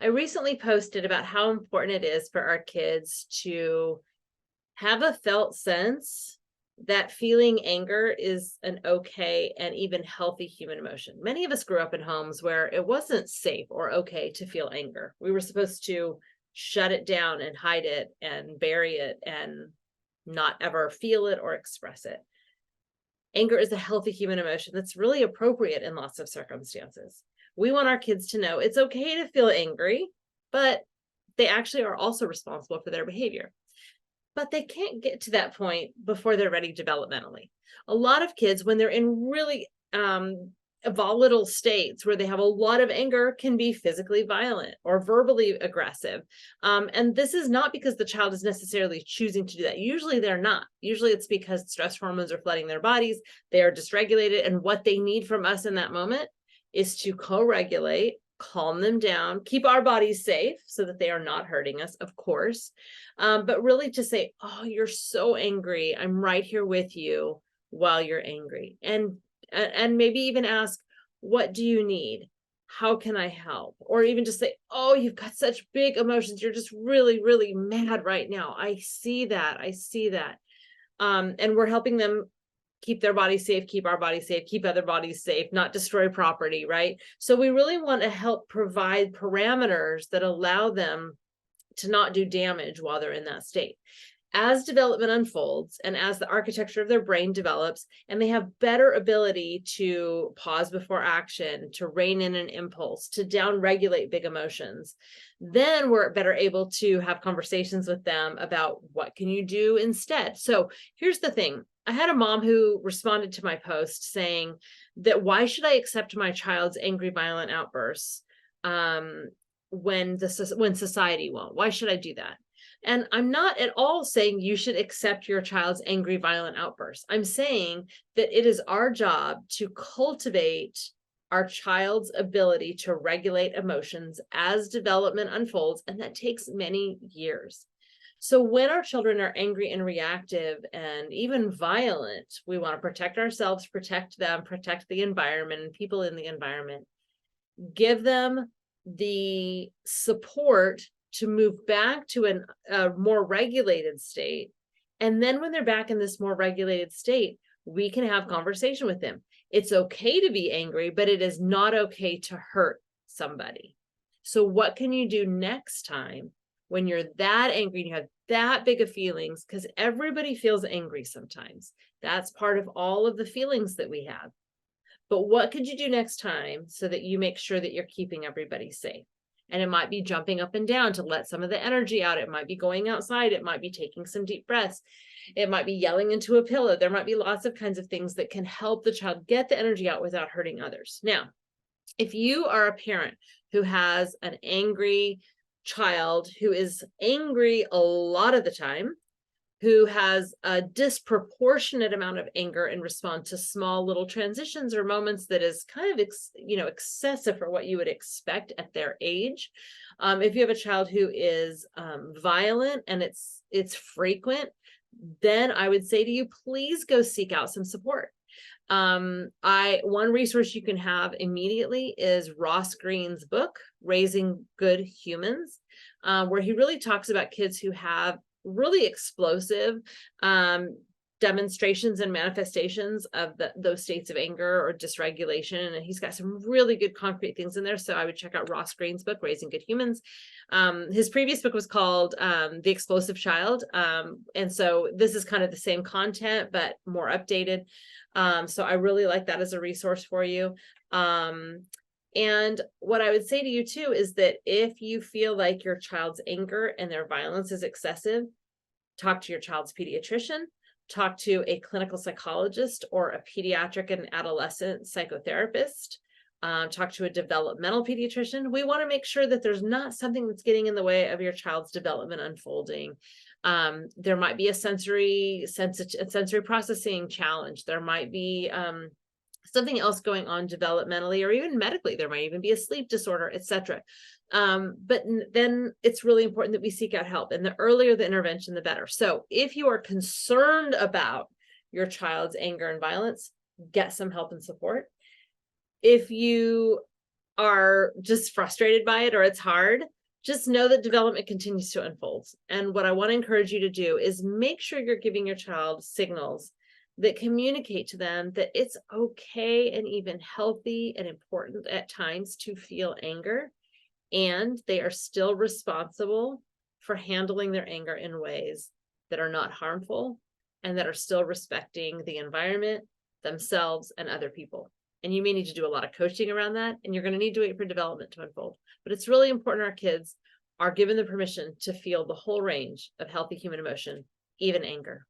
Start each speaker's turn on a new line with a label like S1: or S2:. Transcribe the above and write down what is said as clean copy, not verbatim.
S1: I recently posted about how important it is for our kids to have a felt sense that feeling anger is an okay and even healthy human emotion. Many of us grew up in homes where it wasn't safe or okay to feel anger. We were supposed to shut it down and hide it and bury it and not ever feel it or express it. Anger is a healthy human emotion that's really appropriate in lots of circumstances. We want our kids to know it's okay to feel angry, but they actually are also responsible for their behavior. But they can't get to that point before they're ready developmentally. A lot of kids, when they're in really volatile states where they have a lot of anger, can be physically violent or verbally aggressive. And this is not because the child is necessarily choosing to do that. Usually they're not. Usually it's because stress hormones are flooding their bodies, they are dysregulated, and what they need from us in that moment is to co-regulate, calm them down, keep our bodies safe so that they are not hurting us, of course, but really to say, oh, you're so angry, I'm right here with you while you're angry. And maybe even ask, what do you need? How can I help? Or even just say, oh, you've got such big emotions, you're just really, really mad right now. I see that. And we're helping them keep their body safe, keep our body safe, keep other bodies safe, not destroy property, right? So we really want to help provide parameters that allow them to not do damage while they're in that state. As development unfolds and as the architecture of their brain develops and they have better ability to pause before action, to rein in an impulse, to down-regulate big emotions, then we're better able to have conversations with them about what can you do instead. So here's the thing. I had a mom who responded to my post saying that why should I accept my child's angry, violent outbursts when society won't? Why should I do that? And I'm not at all saying you should accept your child's angry, violent outbursts. I'm saying that it is our job to cultivate our child's ability to regulate emotions as development unfolds, and that takes many years. So when our children are angry and reactive and even violent, we want to protect ourselves, protect them, protect the environment and people in the environment. Give them the support to move back to a more regulated state. And then when they're back in this more regulated state, we can have conversation with them. It's okay to be angry, but it is not okay to hurt somebody. So what can you do next time when you're that angry and you have that big of feelings? Because everybody feels angry sometimes. That's part of all of the feelings that we have. But what could you do next time so that you make sure that you're keeping everybody safe? And it might be jumping up and down to let some of the energy out. It might be going outside. It might be taking some deep breaths. It might be yelling into a pillow. There might be lots of kinds of things that can help the child get the energy out without hurting others. Now, if you are a parent who has an angry child who is angry a lot of the time, who has a disproportionate amount of anger in response to small little transitions or moments that is kind of, excessive for what you would expect at their age. If you have a child who is violent and it's frequent, then I would say to you, please go seek out some support. One resource you can have immediately is Ross Greene's book, Raising Good Humans, where he really talks about kids who have really explosive demonstrations and manifestations of those states of anger or dysregulation. And he's got some really good concrete things in there. So I would check out Ross Greene's book, Raising Good Humans. His previous book was called The Explosive Child. And so this is kind of the same content, but more updated. So I really like that as a resource for you. And what I would say to you too is that if you feel like your child's anger and their violence is excessive, talk to your child's pediatrician, talk to a clinical psychologist or a pediatric and adolescent psychotherapist, talk to a developmental pediatrician. We want to make sure that there's not something that's getting in the way of your child's development unfolding. There might be a sensory processing challenge. There might be something else going on developmentally or even medically. There might even be a sleep disorder, etc. But then it's really important that we seek out help, and the earlier the intervention, the better. So if you are concerned about your child's anger and violence, get some help and support. If you are just frustrated by it or it's hard, just know that development continues to unfold. And what I want to encourage you to do is make sure you're giving your child signals that communicate to them that it's okay and even healthy and important at times to feel anger, and they are still responsible for handling their anger in ways that are not harmful and that are still respecting the environment, themselves, and other people. And you may need to do a lot of coaching around that, and you're going to need to wait for development to unfold. But it's really important our kids are given the permission to feel the whole range of healthy human emotion, even anger.